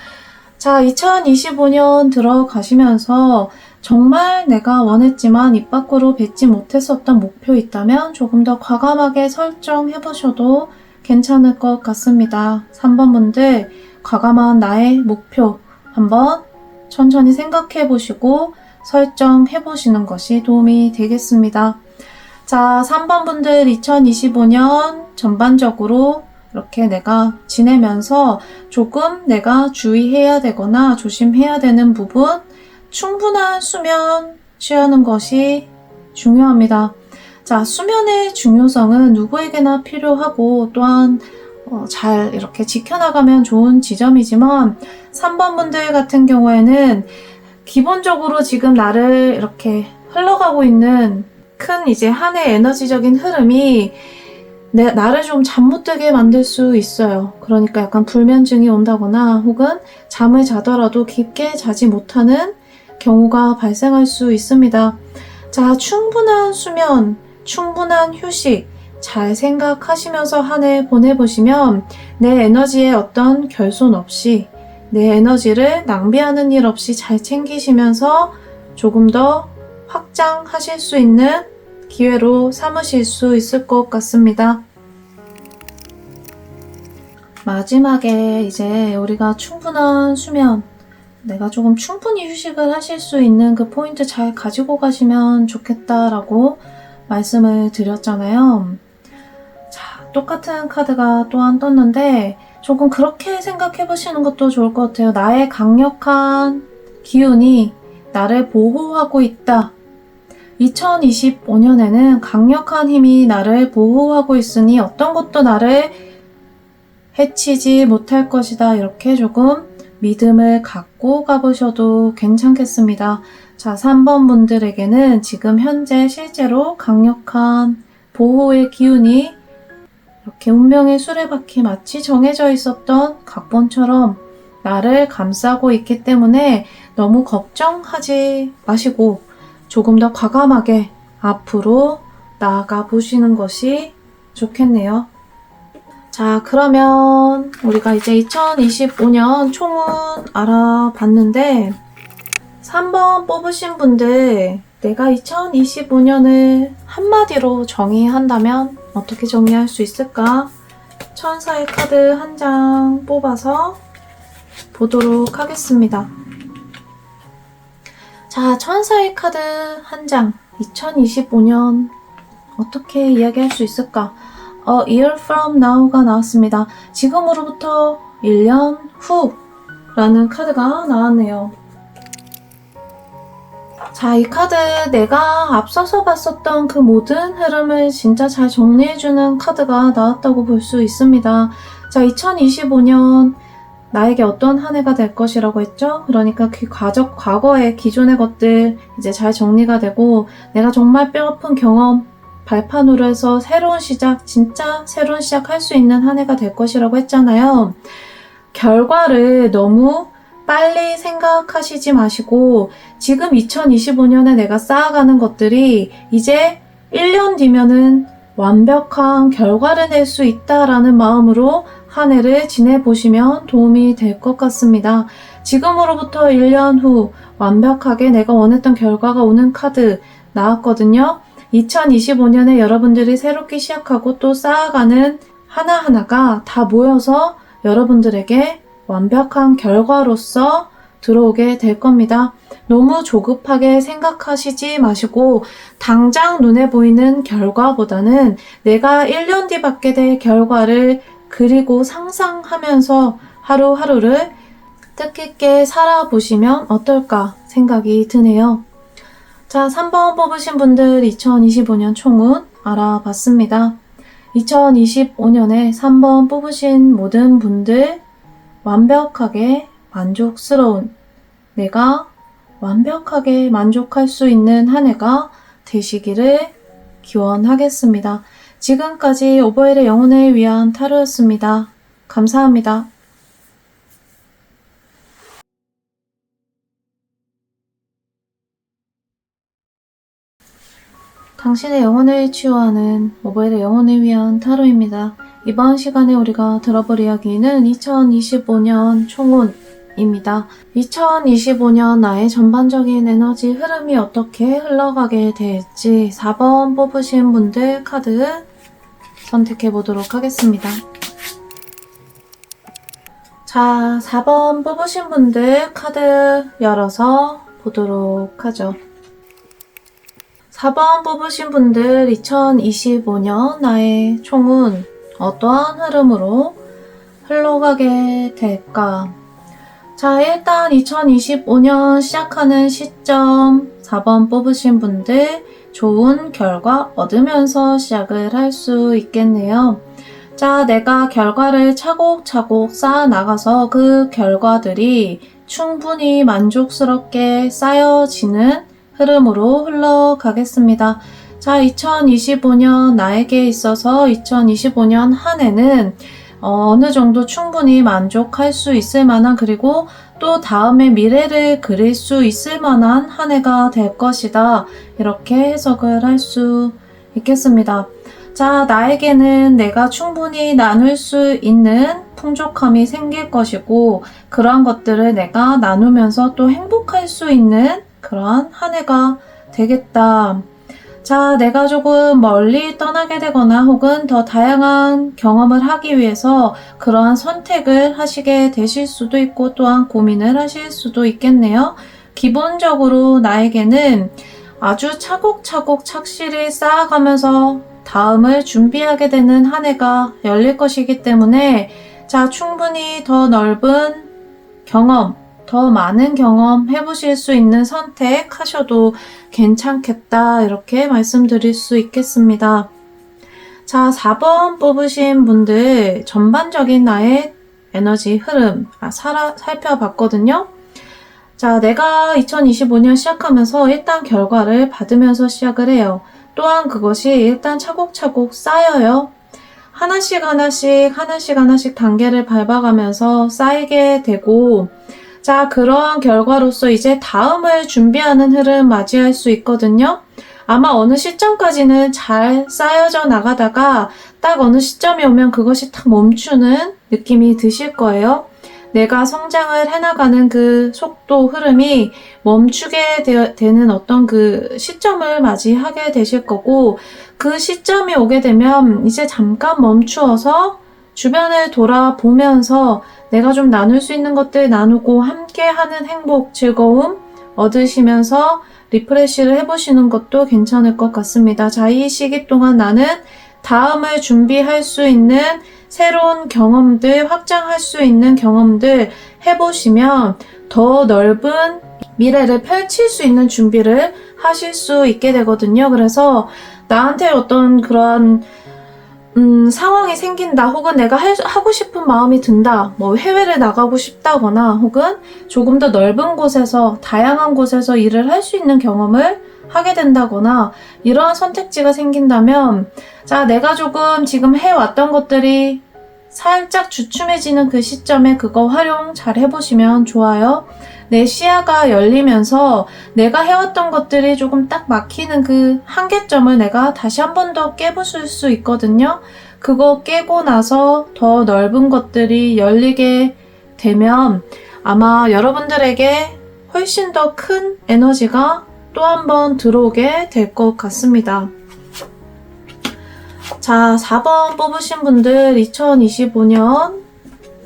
자, 2025년 들어가시면서 정말 내가 원했지만 입 밖으로 뱉지 못했었던 목표 있다면 조금 더 과감하게 설정해 보셔도 괜찮을 것 같습니다. 3번 분들 과감한 나의 목표 한번 천천히 생각해 보시고 설정해 보시는 것이 도움이 되겠습니다. 자, 3번 분들 2025년 전반적으로 이렇게 내가 지내면서 조금 내가 주의해야 되거나 조심해야 되는 부분, 충분한 수면 취하는 것이 중요합니다. 자, 수면의 중요성은 누구에게나 필요하고 또한 잘 이렇게 지켜나가면 좋은 지점이지만 3번 분들 같은 경우에는 기본적으로 지금 나를 이렇게 흘러가고 있는 큰 이제 한 해 에너지적인 흐름이 나를 좀 잠 못 들게 만들 수 있어요. 그러니까 약간 불면증이 온다거나 혹은 잠을 자더라도 깊게 자지 못하는 경우가 발생할 수 있습니다. 자, 충분한 수면, 충분한 휴식 잘 생각하시면서 한 해 보내보시면 내 에너지에 어떤 결손 없이 내 에너지를 낭비하는 일 없이 잘 챙기시면서 조금 더 확장하실 수 있는 기회로 삼으실 수 있을 것 같습니다. 마지막에 이제 우리가 충분한 수면, 내가 조금 충분히 휴식을 하실 수 있는 그 포인트 잘 가지고 가시면 좋겠다라고 말씀을 드렸잖아요. 자, 똑같은 카드가 또한 떴는데 조금 그렇게 생각해 보시는 것도 좋을 것 같아요. 나의 강력한 기운이 나를 보호하고 있다. 2025년에는 강력한 힘이 나를 보호하고 있으니 어떤 것도 나를 해치지 못할 것이다. 이렇게 조금 믿음을 갖고 가보셔도 괜찮겠습니다. 자, 3번 분들에게는 지금 현재 실제로 강력한 보호의 기운이 이렇게 운명의 수레바퀴 마치 정해져 있었던 각본처럼 나를 감싸고 있기 때문에 너무 걱정하지 마시고 조금 더 과감하게 앞으로 나아가 보시는 것이 좋겠네요. 자, 그러면 우리가 이제 2025년 총은 알아봤는데 3번 뽑으신 분들, 내가 2025년을 한마디로 정의한다면 어떻게 정의할 수 있을까? 천사의 카드 한 장 뽑아서 보도록 하겠습니다. 자, 천사의 카드 한 장, 2025년 어떻게 이야기할 수 있을까? A year from now가 나왔습니다. 지금으로부터 1년 후 라는 카드가 나왔네요. 자, 이 카드 내가 앞서서 봤었던 그 모든 흐름을 진짜 잘 정리해주는 카드가 나왔다고 볼 수 있습니다. 자, 2025년 나에게 어떤 한 해가 될 것이라고 했죠? 그러니까 그 과거의 기존의 것들 이제 잘 정리가 되고 내가 정말 뼈아픈 경험, 발판으로 해서 새로운 시작, 진짜 새로운 시작할 수 있는 한 해가 될 것이라고 했잖아요. 결과를 너무 빨리 생각하시지 마시고 지금 2025년에 내가 쌓아가는 것들이 이제 1년 뒤면은 완벽한 결과를 낼 수 있다라는 마음으로 한 해를 지내보시면 도움이 될 것 같습니다. 지금으로부터 1년 후 완벽하게 내가 원했던 결과가 오는 카드 나왔거든요. 2025년에 여러분들이 새롭게 시작하고 또 쌓아가는 하나하나가 다 모여서 여러분들에게 완벽한 결과로서 들어오게 될 겁니다. 너무 조급하게 생각하시지 마시고 당장 눈에 보이는 결과보다는 내가 1년 뒤 받게 될 결과를 그리고 상상하면서 하루하루를 뜻깊게 살아보시면 어떨까 생각이 드네요. 자, 3번 뽑으신 분들 2025년 총운 알아봤습니다. 2025년에 3번 뽑으신 모든 분들 완벽하게 만족스러운, 내가 완벽하게 만족할 수 있는 한 해가 되시기를 기원하겠습니다. 지금까지 오버힐의 영혼을 위한 타로였습니다. 감사합니다. 당신의 영혼을 치유하는 오버힐의 영혼을 위한 타로입니다. 이번 시간에 우리가 들어볼 이야기는 2025년 총운입니다. 2025년 나의 전반적인 에너지 흐름이 어떻게 흘러가게 될지 4번 뽑으신 분들 카드 선택해 보도록 하겠습니다. 자, 4번 뽑으신 분들 카드 열어서 보도록 하죠. 4번 뽑으신 분들 2025년 나의 총운 어떠한 흐름으로 흘러가게 될까? 자, 일단 2025년 시작하는 시점 4번 뽑으신 분들 좋은 결과 얻으면서 시작을 할 수 있겠네요. 자, 내가 결과를 차곡차곡 쌓아 나가서 그 결과들이 충분히 만족스럽게 쌓여지는 흐름으로 흘러가겠습니다. 자, 2025년 나에게 있어서 2025년 한 해는 어느 정도 충분히 만족할 수 있을 만한, 그리고 또 다음의 미래를 그릴 수 있을 만한 한 해가 될 것이다. 이렇게 해석을 할 수 있겠습니다. 자, 나에게는 내가 충분히 나눌 수 있는 풍족함이 생길 것이고 그러한 것들을 내가 나누면서 또 행복할 수 있는 그러한 한 해가 되겠다. 자, 내가 조금 멀리 떠나게 되거나 혹은 더 다양한 경험을 하기 위해서 그러한 선택을 하시게 되실 수도 있고 또한 고민을 하실 수도 있겠네요. 기본적으로 나에게는 아주 차곡차곡 착실히 쌓아가면서 다음을 준비하게 되는 한 해가 열릴 것이기 때문에 자, 충분히 더 넓은 경험, 더 많은 경험 해보실 수 있는 선택 하셔도 괜찮겠다, 이렇게 말씀드릴 수 있겠습니다. 자, 4번 뽑으신 분들 전반적인 나의 에너지 흐름 살펴봤거든요. 자, 내가 2025년 시작하면서 일단 결과를 받으면서 시작을 해요. 또한 그것이 일단 차곡차곡 쌓여요. 하나씩 단계를 밟아가면서 쌓이게 되고, 자, 그러한 결과로서 이제 다음을 준비하는 흐름 맞이할 수 있거든요. 아마 어느 시점까지는 잘 쌓여져 나가다가 딱 어느 시점이 오면 그것이 탁 멈추는 느낌이 드실 거예요. 내가 성장을 해나가는 그 속도, 흐름이 멈추게 되는 어떤 그 시점을 맞이하게 되실 거고, 그 시점이 오게 되면 이제 잠깐 멈추어서 주변을 돌아보면서 내가 좀 나눌 수 있는 것들 나누고 함께하는 행복, 즐거움 얻으시면서 리프레시를 해보시는 것도 괜찮을 것 같습니다. 자, 이 시기 동안 나는 다음을 준비할 수 있는 새로운 경험들, 확장할 수 있는 경험들 해보시면 더 넓은 미래를 펼칠 수 있는 준비를 하실 수 있게 되거든요. 그래서 나한테 어떤 그런 상황이 생긴다, 혹은 내가 하고 싶은 마음이 든다, 뭐 해외를 나가고 싶다거나, 혹은 조금 더 넓은 곳에서, 다양한 곳에서 일을 할 수 있는 경험을 하게 된다거나, 이러한 선택지가 생긴다면, 자, 내가 조금 지금 해왔던 것들이 살짝 주춤해지는 그 시점에 그거 활용 잘 해보시면 좋아요. 내 시야가 열리면서 내가 해왔던 것들이 조금 딱 막히는 그 한계점을 내가 다시 한 번 더 깨부술 수 있거든요. 그거 깨고 나서 더 넓은 것들이 열리게 되면 아마 여러분들에게 훨씬 더 큰 에너지가 또 한 번 들어오게 될 것 같습니다. 자, 4번 뽑으신 분들 2025년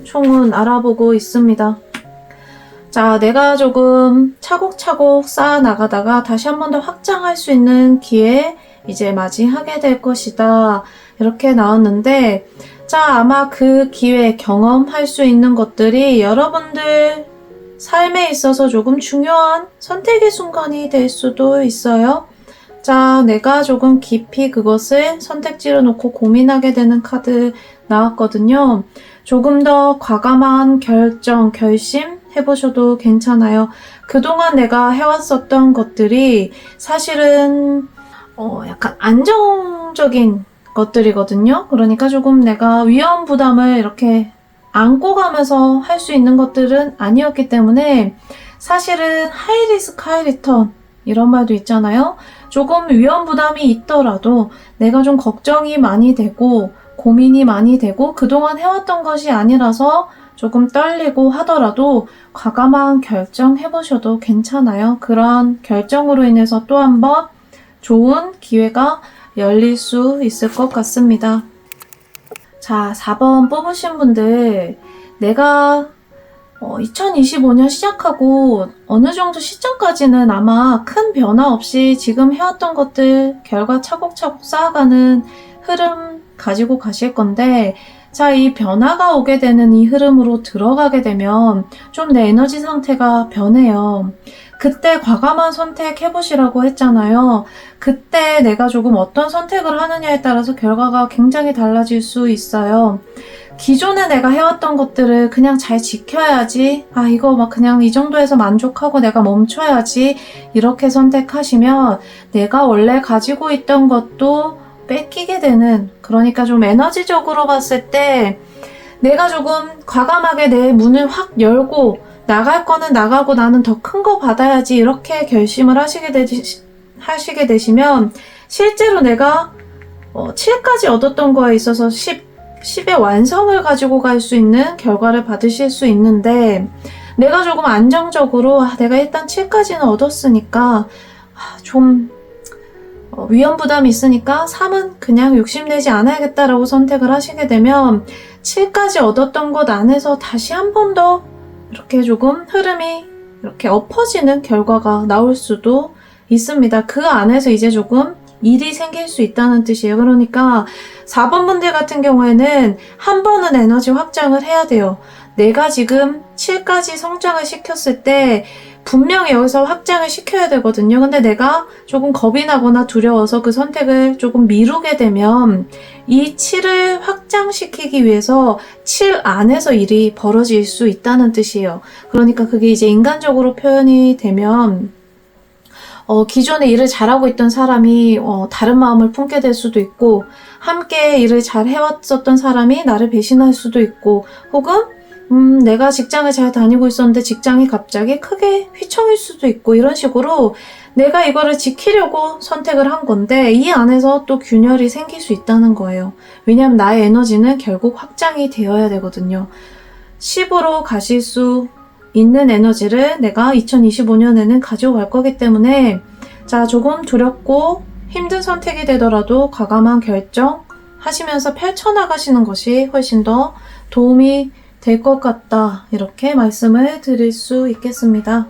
총운 알아보고 있습니다. 자, 내가 조금 차곡차곡 쌓아 나가다가 다시 한 번 더 확장할 수 있는 기회 이제 맞이하게 될 것이다. 이렇게 나왔는데, 자, 아마 그 기회, 경험할 수 있는 것들이 여러분들 삶에 있어서 조금 중요한 선택의 순간이 될 수도 있어요. 자, 내가 조금 깊이 그것을 선택지로 놓고 고민하게 되는 카드 나왔거든요. 조금 더 과감한 결정, 결심 해보셔도 괜찮아요. 그동안 내가 해왔었던 것들이 사실은 약간 안정적인 것들이거든요. 그러니까 조금 내가 위험 부담을 이렇게 안고 가면서 할 수 있는 것들은 아니었기 때문에 사실은 하이 리스크 하이 리턴 이런 말도 있잖아요. 조금 위험 부담이 있더라도 내가 좀 걱정이 많이 되고 고민이 많이 되고 그동안 해왔던 것이 아니라서 조금 떨리고 하더라도 과감한 결정 해보셔도 괜찮아요. 그런 결정으로 인해서 또 한 번 좋은 기회가 열릴 수 있을 것 같습니다. 자, 4번 뽑으신 분들, 내가 2025년 시작하고 어느 정도 시점까지는 아마 큰 변화 없이 지금 해왔던 것들 결과 차곡차곡 쌓아가는 흐름 가지고 가실 건데, 자, 이 변화가 오게 되는 이 흐름으로 들어가게 되면 좀 내 에너지 상태가 변해요. 그때 과감한 선택 해보시라고 했잖아요. 그때 내가 조금 어떤 선택을 하느냐에 따라서 결과가 굉장히 달라질 수 있어요. 기존에 내가 해왔던 것들을 그냥 잘 지켜야지, 이거 막 그냥 이 정도에서 만족하고 내가 멈춰야지, 이렇게 선택하시면 내가 원래 가지고 있던 것도 뺏기게 되는, 그러니까 좀 에너지적으로 봤을 때 내가 조금 과감하게 내 문을 확 열고 나갈 거는 나가고 나는 더 큰 거 받아야지, 이렇게 결심을 하시게 되시면 실제로 내가 7까지 얻었던 거에 있어서 10의 완성을 가지고 갈 수 있는 결과를 받으실 수 있는데, 내가 조금 안정적으로 내가 일단 7까지는 얻었으니까 좀 위험 부담이 있으니까 3은 그냥 욕심내지 않아야겠다라고 선택을 하시게 되면 7까지 얻었던 것 안에서 다시 한 번 더 이렇게 조금 흐름이 이렇게 엎어지는 결과가 나올 수도 있습니다. 그 안에서 이제 조금 일이 생길 수 있다는 뜻이에요. 그러니까 4번 분들 같은 경우에는 한 번은 에너지 확장을 해야 돼요. 내가 지금 7까지 성장을 시켰을 때 분명히 여기서 확장을 시켜야 되거든요. 근데 내가 조금 겁이 나거나 두려워서 그 선택을 조금 미루게 되면 이 7을 확장시키기 위해서 7 안에서 일이 벌어질 수 있다는 뜻이에요. 그러니까 그게 이제 인간적으로 표현이 되면 기존에 일을 잘하고 있던 사람이 다른 마음을 품게 될 수도 있고, 함께 일을 잘 해왔었던 사람이 나를 배신할 수도 있고, 혹은 내가 직장을 잘 다니고 있었는데 직장이 갑자기 크게 휘청일 수도 있고 이런 식으로 내가 이거를 지키려고 선택을 한 건데 이 안에서 또 균열이 생길 수 있다는 거예요. 왜냐하면 나의 에너지는 결국 확장이 되어야 되거든요. 10으로 가실 수 있는 에너지를 내가 2025년에는 가져갈 거기 때문에 자, 조금 두렵고 힘든 선택이 되더라도 과감한 결정 하시면서 펼쳐나가시는 것이 훨씬 더 도움이 될 것 같다. 이렇게 말씀을 드릴 수 있겠습니다.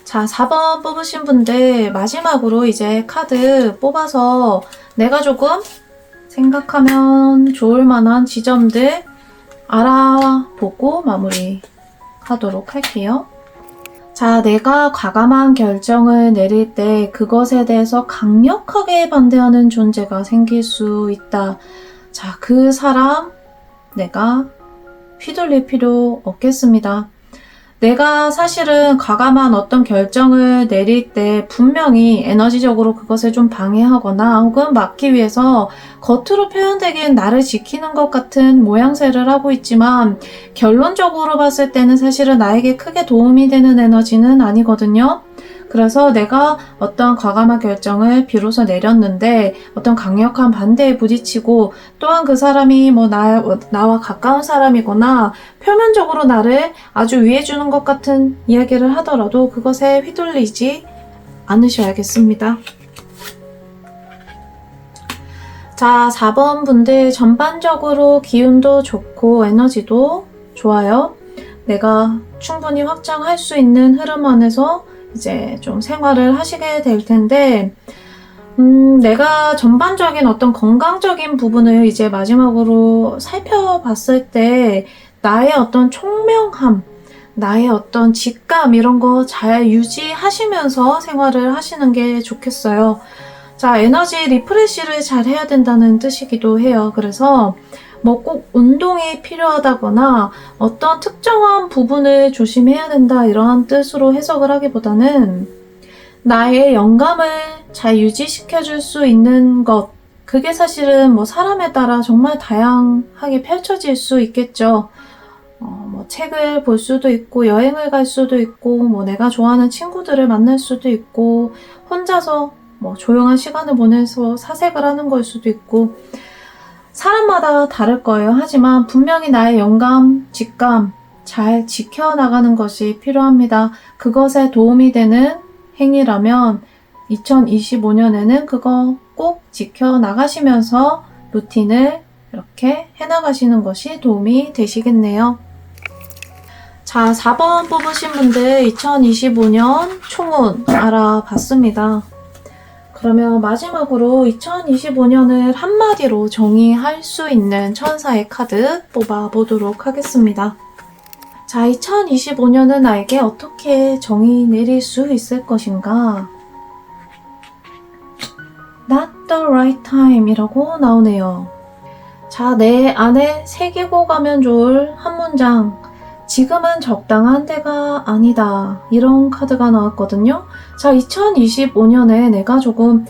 자, 4번 뽑으신 분들 마지막으로 이제 카드 뽑아서 내가 조금 생각하면 좋을 만한 지점들 알아보고 마무리 하도록 할게요. 자, 내가 과감한 결정을 내릴 때 그것에 대해서 강력하게 반대하는 존재가 생길 수 있다. 자, 그 사람 내가 휘둘릴 필요 없겠습니다. 내가 사실은 과감한 어떤 결정을 내릴 때 분명히 에너지적으로 그것을 좀 방해하거나 혹은 막기 위해서 겉으로 표현되기엔 나를 지키는 것 같은 모양새를 하고 있지만 결론적으로 봤을 때는 사실은 나에게 크게 도움이 되는 에너지는 아니거든요. 그래서 내가 어떤 과감한 결정을 비로소 내렸는데 어떤 강력한 반대에 부딪히고 또한 그 사람이 나와 가까운 사람이거나 표면적으로 나를 아주 위해주는 것 같은 이야기를 하더라도 그것에 휘둘리지 않으셔야겠습니다. 자, 4번 분들 전반적으로 기운도 좋고 에너지도 좋아요. 내가 충분히 확장할 수 있는 흐름 안에서 이제 좀 생활을 하시게 될 텐데 내가 전반적인 어떤 건강적인 부분을 이제 마지막으로 살펴봤을 때 나의 어떤 총명함, 나의 어떤 직감 이런 거 잘 유지하시면서 생활을 하시는 게 좋겠어요. 자, 에너지 리프레시를 잘 해야 된다는 뜻이기도 해요. 그래서 꼭 운동이 필요하다거나 어떤 특정한 부분을 조심해야 된다 이러한 뜻으로 해석을 하기보다는 나의 영감을 잘 유지시켜줄 수 있는 것 그게 사실은 사람에 따라 정말 다양하게 펼쳐질 수 있겠죠. 책을 볼 수도 있고 여행을 갈 수도 있고 내가 좋아하는 친구들을 만날 수도 있고 혼자서 조용한 시간을 보내서 사색을 하는 걸 수도 있고 사람마다 다를 거예요. 하지만 분명히 나의 영감, 직감 잘 지켜나가는 것이 필요합니다. 그것에 도움이 되는 행위라면 2025년에는 그거 꼭 지켜나가시면서 루틴을 이렇게 해나가시는 것이 도움이 되시겠네요. 자, 4번 뽑으신 분들 2025년 총운 알아봤습니다. 그러면 마지막으로 2025년을 한마디로 정의할 수 있는 천사의 카드 뽑아보도록 하겠습니다. 자, 2025년은 나에게 어떻게 정의 내릴 수 있을 것인가? Not the right time 이라고 나오네요. 자, 내 안에 새기고 가면 좋을 한 문장. 지금은 적당한 때가 아니다. 이런 카드가 나왔거든요. 자, 2025년에 내가 조금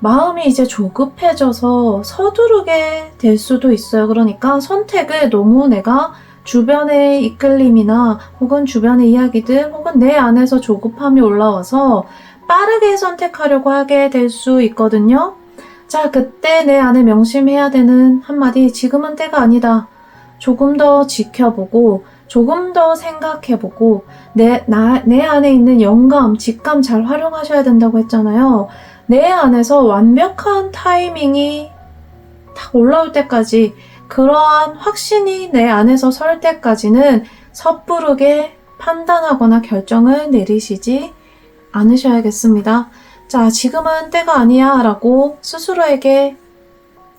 마음이 이제 조급해져서 서두르게 될 수도 있어요. 그러니까 선택을 너무 내가 주변의 이끌림이나 혹은 주변의 이야기들 혹은 내 안에서 조급함이 올라와서 빠르게 선택하려고 하게 될 수 있거든요. 자, 그때 내 안에 명심해야 되는 한마디, 지금은 때가 아니다. 조금 더 지켜보고 조금 더 생각해보고 내 안에 있는 영감, 직감 잘 활용하셔야 된다고 했잖아요. 내 안에서 완벽한 타이밍이 딱 올라올 때까지 그러한 확신이 내 안에서 설 때까지는 섣부르게 판단하거나 결정을 내리시지 않으셔야겠습니다. 자, 지금은 때가 아니야 라고 스스로에게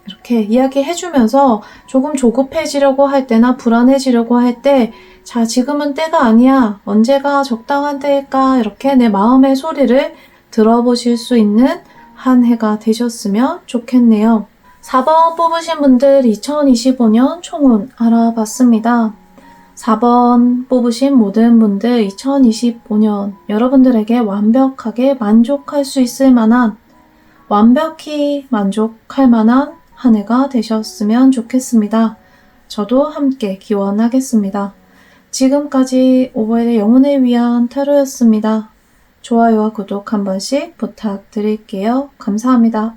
이렇게 이야기해주면서 조금 조급해지려고 할 때나 불안해지려고 할 때, 자, 지금은 때가 아니야. 언제가 적당한 때일까? 이렇게 내 마음의 소리를 들어보실 수 있는 한 해가 되셨으면 좋겠네요. 4번 뽑으신 분들 2025년 총운 알아봤습니다. 4번 뽑으신 모든 분들 2025년 여러분들에게 완벽하게 만족할 수 있을 만한, 완벽히 만족할 만한 한 해가 되셨으면 좋겠습니다. 저도 함께 기원하겠습니다. 지금까지 오버의 영혼을 위한 타로였습니다. 좋아요와 구독 한 번씩 부탁드릴게요. 감사합니다.